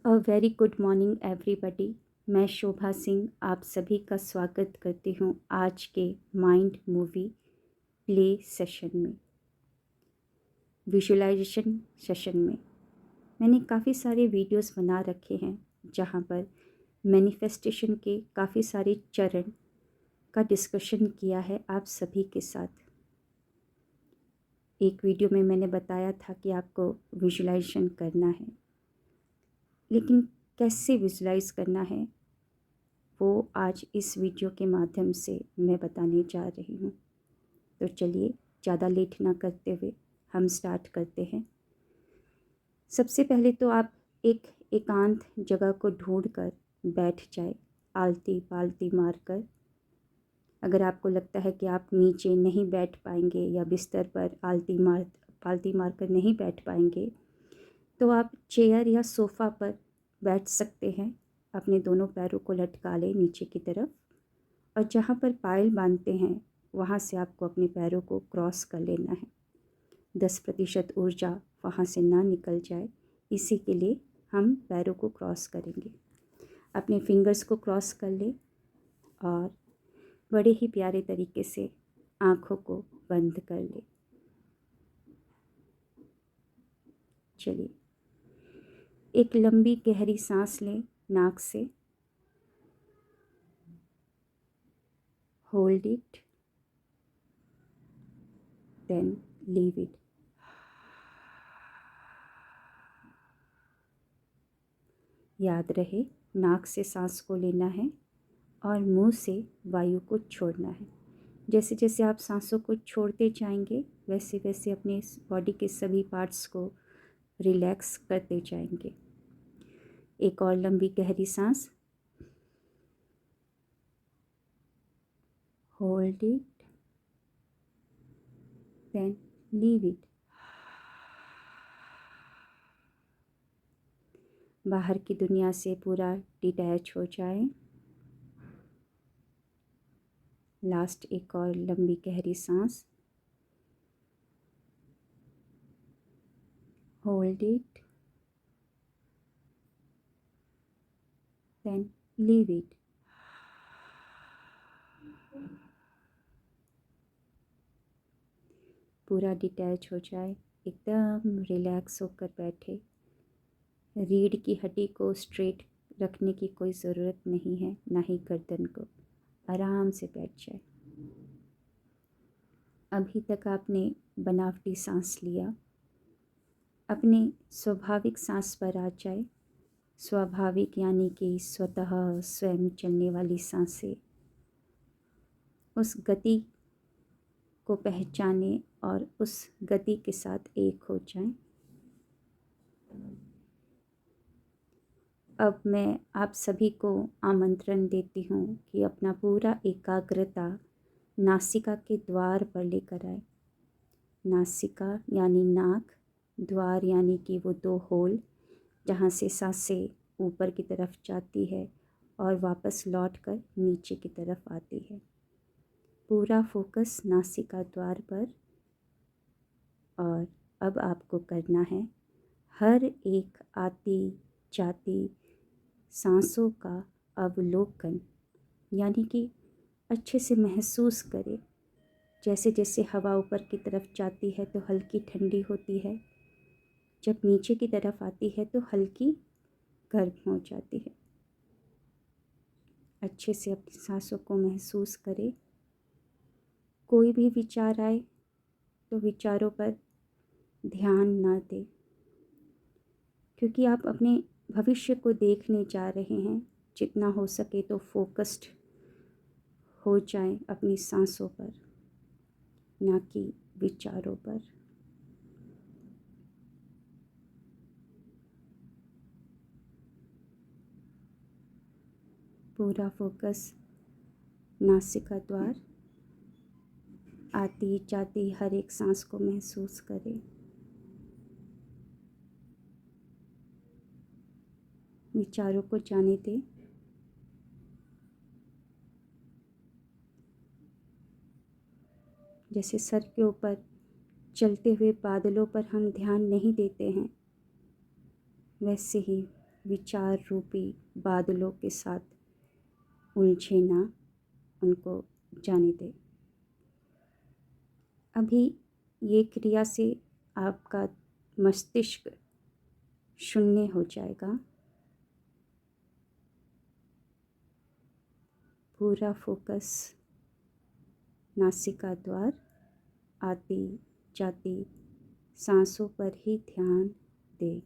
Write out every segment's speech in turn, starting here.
A very good morning everybody. मैं शोभा सिंह आप सभी का स्वागत करती हूँ आज के माइंड मूवी प्ले सेशन में, विजुअलाइजेशन सेशन में। मैंने काफ़ी सारे वीडियोस बना रखे हैं जहाँ पर मैनिफेस्टेशन के काफ़ी सारे चरण का डिस्कशन किया है आप सभी के साथ। एक वीडियो में मैंने बताया था कि आपको विजुअलाइजेशन करना है, लेकिन कैसे विजुलाइज करना है वो आज इस वीडियो के माध्यम से मैं बताने जा रही हूँ। तो चलिए ज़्यादा लेट ना करते हुए हम स्टार्ट करते हैं। सबसे पहले तो आप एक एकांत जगह को ढूंढकर बैठ जाए, आलती पालती मारकर। अगर आपको लगता है कि आप नीचे नहीं बैठ पाएंगे या बिस्तर पर पालती मारकर नहीं बैठ पाएंगे, तो आप चेयर या सोफ़ा पर बैठ सकते हैं। अपने दोनों पैरों को लटका लें नीचे की तरफ, और जहाँ पर पायल बांधते हैं वहाँ से आपको अपने पैरों को क्रॉस कर लेना है। 10% ऊर्जा वहाँ से ना निकल जाए, इसी के लिए हम पैरों को क्रॉस करेंगे। अपने फिंगर्स को क्रॉस कर लें और बड़े ही प्यारे तरीके से आँखों को बंद कर लें। चलिए, एक लंबी गहरी सांस लें नाक से। Hold it, then leave it. याद रहे, नाक से सांस को लेना है और मुंह से वायु को छोड़ना है। जैसे जैसे आप सांसों को छोड़ते जाएंगे वैसे वैसे अपने बॉडी के सभी पार्ट्स को रिलैक्स करते जाएंगे। एक और लंबी गहरी सांस। Hold it, then leave it. बाहर की दुनिया से पूरा डिटैच हो जाए। लास्ट एक और लंबी गहरी सांस। Hold it, then leave it. पूरा डिटैच हो जाए, एकदम रिलैक्स होकर बैठे। रीढ़ की हड्डी को स्ट्रेट रखने की कोई ज़रूरत नहीं है, ना ही गर्दन को। आराम से बैठ जाए। अभी तक आपने बनावटी सांस लिया, अपने स्वाभाविक सांस पर आ जाए। स्वाभाविक यानी कि स्वतः स्वयं चलने वाली सांसें। उस गति को पहचानें और उस गति के साथ एक हो जाएं। अब मैं आप सभी को आमंत्रण देती हूँ कि अपना पूरा एकाग्रता नासिका के द्वार पर लेकर आए। नासिका यानी नाक, द्वार यानी कि वो 2 होल जहाँ से सांसें ऊपर की तरफ जाती है और वापस लौटकर नीचे की तरफ आती है। पूरा फोकस नासिका द्वार पर। और अब आपको करना है हर एक आती जाती सांसों का अवलोकन, यानी कि अच्छे से महसूस करें। जैसे जैसे हवा ऊपर की तरफ जाती है तो हल्की ठंडी होती है, जब नीचे की तरफ आती है तो हल्की गर्म हो जाती है। अच्छे से अपनी सांसों को महसूस करें। कोई भी विचार आए तो विचारों पर ध्यान ना दें, क्योंकि आप अपने भविष्य को देखने जा रहे हैं। जितना हो सके तो फोकस्ड हो जाएं अपनी सांसों पर, ना कि विचारों पर। पूरा फोकस नासिका द्वार। आती जाती हर एक सांस को महसूस करें। विचारों को जाने दें। जैसे सर के ऊपर चलते हुए बादलों पर हम ध्यान नहीं देते हैं, वैसे ही विचार रूपी बादलों के साथ उलझे ना, उनको जाने दें। अभी ये क्रिया से आपका मस्तिष्क शून्य हो जाएगा। पूरा फोकस नासिका द्वार आती जाती सांसों पर ही ध्यान दें।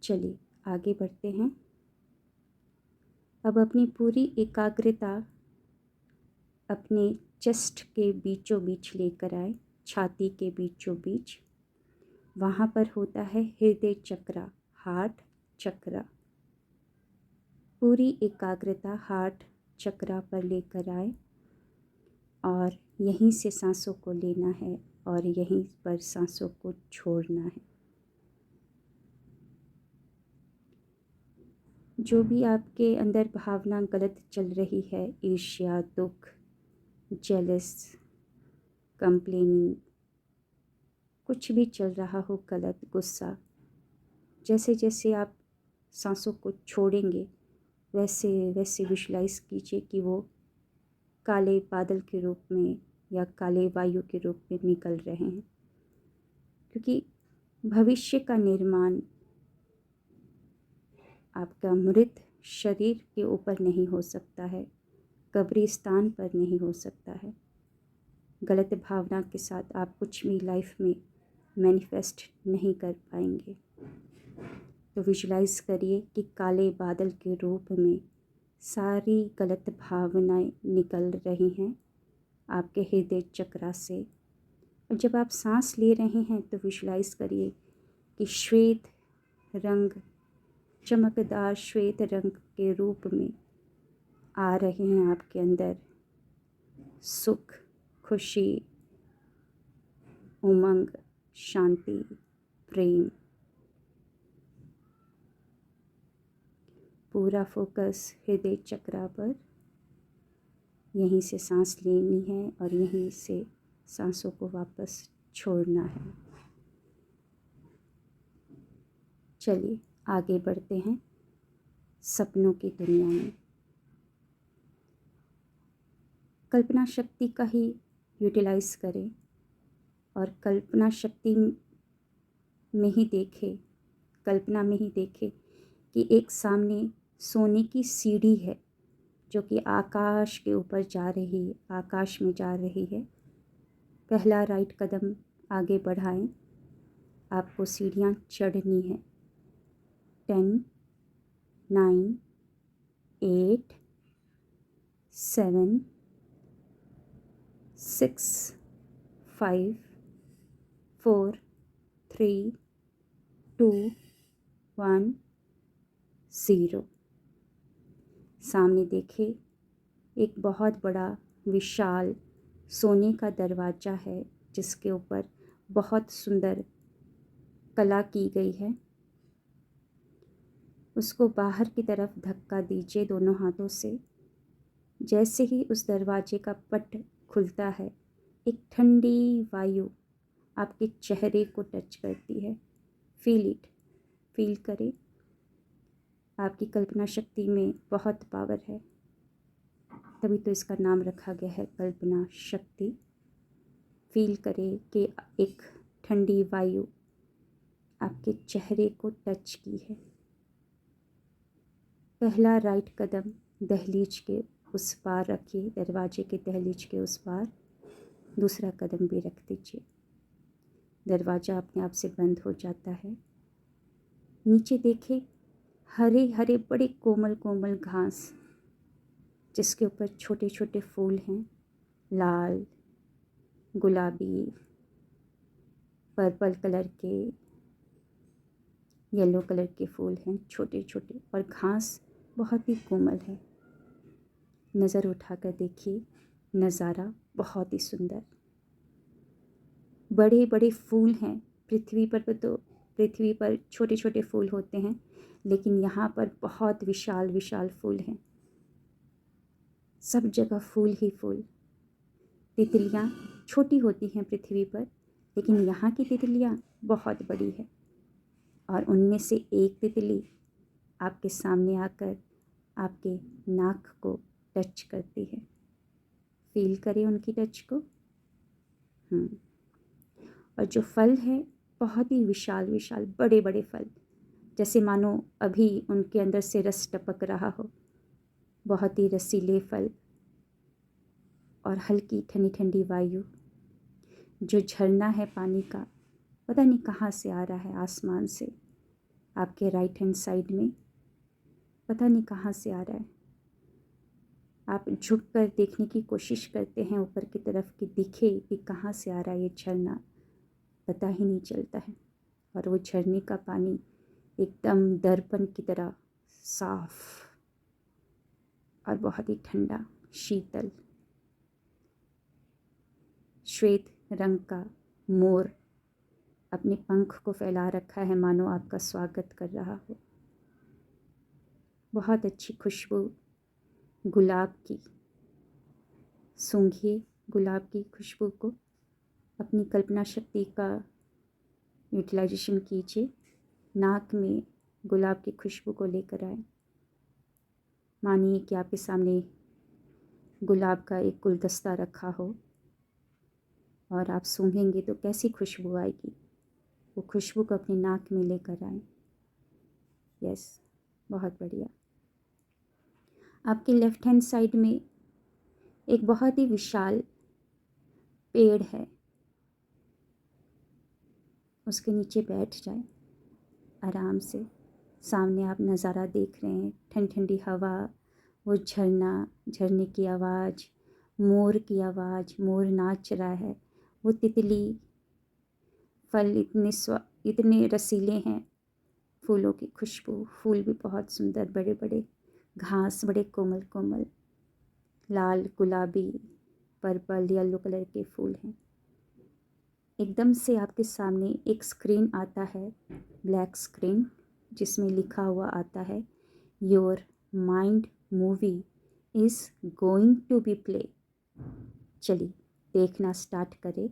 चलिए आगे बढ़ते हैं। अब अपनी पूरी एकाग्रता अपने चेस्ट के बीचों बीच लेकर आए, छाती के बीचों बीच। वहाँ पर होता है हृदय चक्र, हार्ट चक्र। पूरी एकाग्रता हार्ट चक्र पर लेकर आए और यहीं से सांसों को लेना है और यहीं पर सांसों को छोड़ना है। जो भी आपके अंदर भावना गलत चल रही है, ईर्ष्या, दुख, जेलस, कंप्लेनिंग, कुछ भी चल रहा हो गलत, गुस्सा, जैसे जैसे आप सांसों को छोड़ेंगे वैसे वैसे विजुलाइज कीजिए कि वो काले बादल के रूप में या काले वायु के रूप में निकल रहे हैं। क्योंकि भविष्य का निर्माण आपका मृत शरीर के ऊपर नहीं हो सकता है, कब्रिस्तान पर नहीं हो सकता है। गलत भावना के साथ आप कुछ भी लाइफ में मैनिफेस्ट नहीं कर पाएंगे। तो विजुलाइज करिए कि काले बादल के रूप में सारी गलत भावनाएं निकल रही हैं आपके हृदय चक्र से। और जब आप सांस ले रहे हैं तो विजुलाइज करिए कि श्वेत रंग, चमकदार श्वेत रंग के रूप में आ रहे हैं आपके अंदर सुख, खुशी, उमंग, शांति, प्रेम। पूरा फोकस हृदय चक्र पर। यहीं से सांस लेनी है और यहीं से सांसों को वापस छोड़ना है। चलिए आगे बढ़ते हैं सपनों की दुनिया में। कल्पना शक्ति का ही यूटिलाइज करें और कल्पना शक्ति में ही देखें, कल्पना में ही देखें कि एक सामने सोने की सीढ़ी है जो कि आकाश के ऊपर जा रही है, आकाश में जा रही है। पहला राइट कदम आगे बढ़ाएं, आपको सीढ़ियाँ चढ़नी है। 10, 9, 8, 7, 6, 5, 4, 3, 2, 1, 0। सामने देखें, एक बहुत बड़ा विशाल सोने का दरवाज़ा है जिसके ऊपर बहुत सुंदर कला की गई है। उसको बाहर की तरफ धक्का दीजिए दोनों हाथों से। जैसे ही उस दरवाजे का पट खुलता है, एक ठंडी वायु आपके चेहरे को टच करती है। फील इट, फील करें। आपकी कल्पना शक्ति में बहुत पावर है, तभी तो इसका नाम रखा गया है कल्पना शक्ति। फील करें कि एक ठंडी वायु आपके चेहरे को टच की है। पहला राइट कदम दहलीज के उस पार रखिए, दरवाजे के दहलीज के उस पार। दूसरा कदम भी रख दीजिए। दरवाज़ा अपने आप से बंद हो जाता है। नीचे देखें, हरे हरे बड़े कोमल कोमल घास जिसके ऊपर छोटे छोटे फूल हैं, लाल, गुलाबी, पर्पल कलर के, येलो कलर के फूल हैं छोटे छोटे, और घास बहुत ही कोमल है। नज़र उठाकर देखिए, नज़ारा बहुत ही सुंदर। बड़े बड़े फूल हैं। पृथ्वी पर छोटे छोटे फूल होते हैं, लेकिन यहाँ पर बहुत विशाल विशाल फूल हैं। सब जगह फूल ही फूल। तितलियाँ छोटी होती हैं पृथ्वी पर, लेकिन यहाँ की तितलियाँ बहुत बड़ी है और उनमें से एक तितली आपके सामने आकर आपके नाक को टच करती है। फील करें उनकी टच को। और जो फल है बहुत ही विशाल विशाल बड़े बड़े फल, जैसे मानो अभी उनके अंदर से रस टपक रहा हो। बहुत ही रसीले फल और हल्की ठंडी ठंडी वायु। जो झरना है पानी का, पता नहीं कहाँ से आ रहा है, आसमान से। आपके राइट हैंड साइड में पता नहीं कहाँ से आ रहा है। आप झुक कर देखने की कोशिश करते हैं ऊपर की तरफ कि दिखे कि कहाँ से आ रहा है ये झरना, पता ही नहीं चलता है। और वो झरने का पानी एकदम दर्पण की तरह साफ और बहुत ही ठंडा, शीतल। श्वेत रंग का मोर अपने पंख को फैला रखा है, मानो आपका स्वागत कर रहा हो। बहुत अच्छी खुशबू गुलाब की। सूंघिए गुलाब की खुशबू को, अपनी कल्पना शक्ति का यूटिलाइजेशन कीजिए। नाक में गुलाब की खुशबू को लेकर आए। मानिए कि आपके सामने गुलाब का एक गुलदस्ता रखा हो और आप सूंघेंगे तो कैसी खुशबू आएगी। वो खुशबू को अपनी नाक में लेकर आए। यस, बहुत बढ़िया। आपके लेफ्ट हैंड साइड में एक बहुत ही विशाल पेड़ है, उसके नीचे बैठ जाए आराम से। सामने आप नज़ारा देख रहे हैं, ठंडी ठंडी हवा, वो झरना, झरने की आवाज़, मोर की आवाज़, मोर नाच रहा है, वो तितली, फल इतने रसीले हैं, फूलों की खुशबू, फूल भी बहुत सुंदर बड़े बड़े, घास बड़े कोमल कोमल, लाल गुलाबी पर्पल येलो कलर के फूल हैं। एकदम से आपके सामने एक स्क्रीन आता है, ब्लैक स्क्रीन, जिसमें लिखा हुआ आता है your mind movie is going to be play. चलिए देखना स्टार्ट करें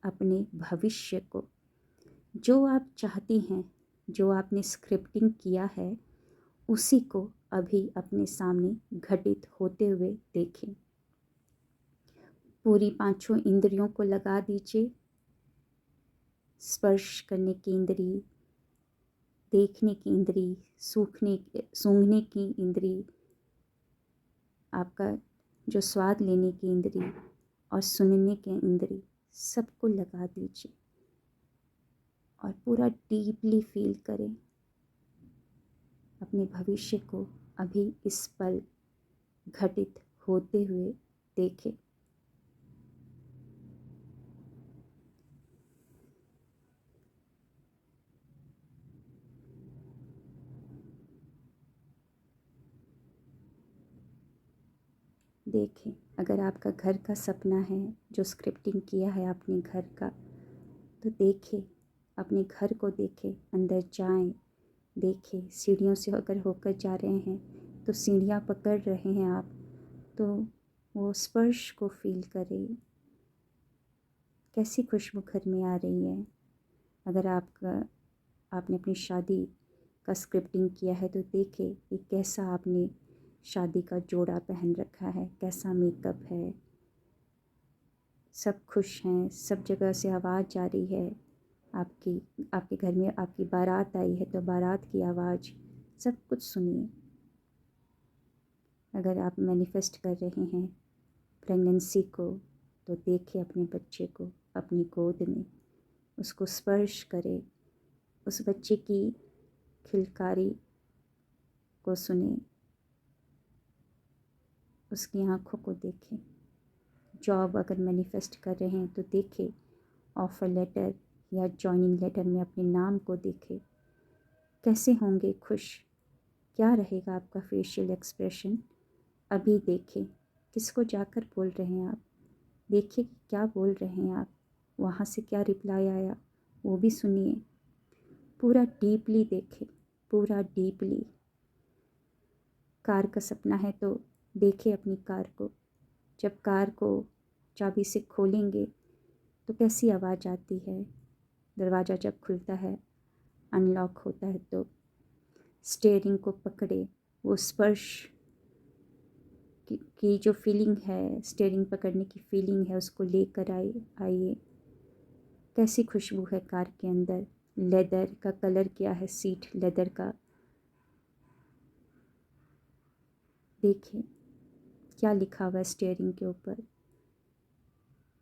अपने भविष्य को। जो आप चाहती हैं, जो आपने स्क्रिप्टिंग किया है, उसी को अभी अपने सामने घटित होते हुए देखें। पूरी पांचों इंद्रियों को लगा दीजिए। स्पर्श करने की इंद्री, देखने की इंद्री, सूंघने की इंद्री, आपका जो स्वाद लेने की इंद्री और सुनने की इंद्री, सबको लगा दीजिए और पूरा डीपली फील करें अपने भविष्य को अभी इस पल घटित होते हुए देखें। देखें, अगर आपका घर का सपना है, जो स्क्रिप्टिंग किया है आपने घर का, तो देखें, अपने घर को देखें, अंदर जाएं, देखें। सीढ़ियों से अगर होकर जा रहे हैं तो सीढ़ियाँ पकड़ रहे हैं आप, तो वो स्पर्श को फील करें, कैसी खुशबू घर में आ रही है। अगर आपने अपनी शादी का स्क्रिप्टिंग किया है तो देखें कि कैसा आपने शादी का जोड़ा पहन रखा है, कैसा मेकअप है, सब खुश हैं, सब जगह से आवाज़ जा रही है। आपके घर में आपकी बारात आई है तो बारात की आवाज़, सब कुछ सुनिए। अगर आप मैनिफेस्ट कर रहे हैं प्रेगनेंसी को, तो देखें अपने बच्चे को अपनी गोद में, उसको स्पर्श करें, उस बच्चे की खिलकारी को सुने, उसकी आँखों को देखें। जॉब अगर मैनिफेस्ट कर रहे हैं तो देखें, ऑफ़र लेटर या जॉइनिंग लेटर में अपने नाम को देखें। कैसे होंगे खुश, क्या रहेगा आपका फेशियल एक्सप्रेशन, अभी देखें। किसको जाकर बोल रहे हैं आप, देखिए कि क्या बोल रहे हैं आप, वहाँ से क्या रिप्लाई आया वो भी सुनिए। पूरा डीपली देखें, पूरा डीपली। कार का सपना है तो देखें अपनी कार को। जब कार को चाबी से खोलेंगे तो कैसी आवाज़ आती है। दरवाज़ा जब खुलता है, अनलॉक होता है, तो स्टीयरिंग को पकड़े, वो स्पर्श की जो फीलिंग है, स्टीयरिंग पकड़ने की फीलिंग है, उसको लेकर आइए। कैसी खुशबू है कार के अंदर। लेदर का कलर क्या है, सीट लेदर का। देखिए क्या लिखा हुआ है स्टीयरिंग के ऊपर,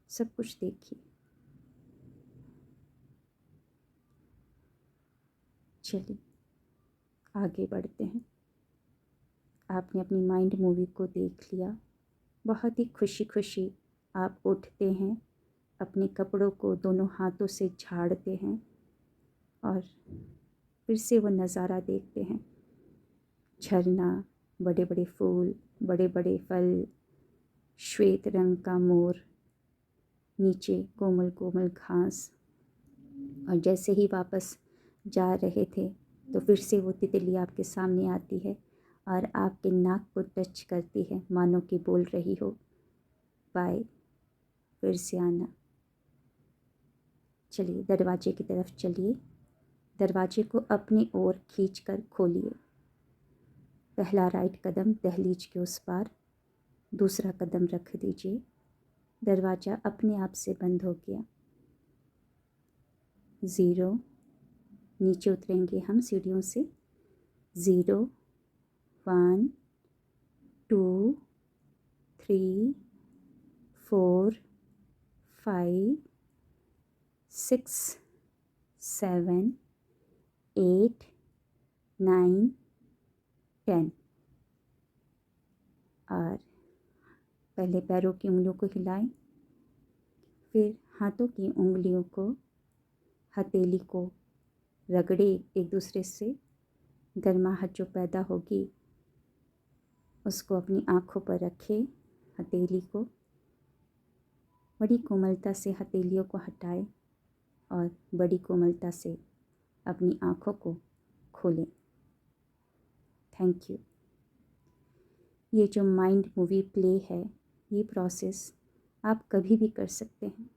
सब कुछ देखिए। चलिए आगे बढ़ते हैं। आपने अपनी माइंड मूवी को देख लिया। बहुत ही खुशी खुशी आप उठते हैं, अपने कपड़ों को दोनों हाथों से झाड़ते हैं और फिर से वो नज़ारा देखते हैं। झरना, बड़े बड़े फूल, बड़े बड़े फल, श्वेत रंग का मोर, नीचे कोमल कोमल घास। और जैसे ही वापस जा रहे थे तो फिर से वो तितली आपके सामने आती है और आपके नाक को टच करती है, मानो कि बोल रही हो बाय, फिर से आना। चलिए दरवाजे की तरफ चलिए। दरवाजे को अपनी ओर खींचकर खोलिए। पहला राइट कदम दहलीज के उस पार, दूसरा कदम रख दीजिए। दरवाज़ा अपने आप से बंद हो गया। 0, नीचे उतरेंगे हम सीढ़ियों से। 0, 1, 2, 3, 4, 5, 6, 7, 8, 9, 10। और पहले पैरों की उंगलियों को हिलाएं, फिर हाथों की उंगलियों को, हथेली को रगड़े एक दूसरे से। गर्माहट जो पैदा होगी उसको अपनी आँखों पर रखें। हथेली को बड़ी कोमलता से हथेलियों को हटाएं और बड़ी कोमलता से अपनी आँखों को खोलें। Thank you. ये जो माइंड मूवी प्ले है, ये प्रोसेस आप कभी भी कर सकते हैं।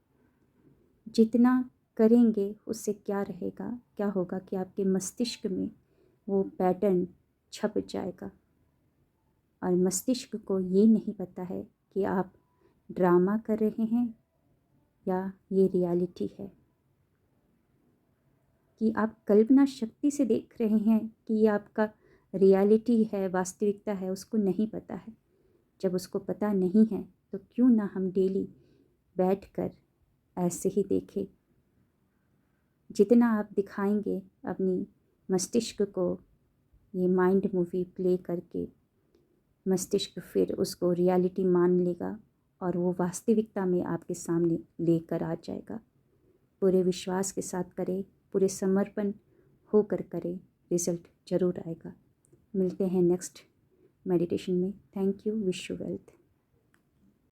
जितना करेंगे उससे क्या रहेगा, क्या होगा कि आपके मस्तिष्क में वो पैटर्न छप जाएगा और मस्तिष्क को ये नहीं पता है कि आप ड्रामा कर रहे हैं या ये रियलिटी है, कि आप कल्पना शक्ति से देख रहे हैं कि ये आपका रियलिटी है, वास्तविकता है, उसको नहीं पता है। जब उसको पता नहीं है तो क्यों ना हम डेली बैठकर ऐसे ही देखें। जितना आप दिखाएंगे अपनी मस्तिष्क को ये माइंड मूवी प्ले करके, मस्तिष्क फिर उसको रियलिटी मान लेगा और वो वास्तविकता में आपके सामने लेकर आ जाएगा। पूरे विश्वास के साथ करें, पूरे समर्पण होकर करें, रिज़ल्ट ज़रूर आएगा। मिलते हैं नेक्स्ट मेडिटेशन में। Thank you. Wish you wealth.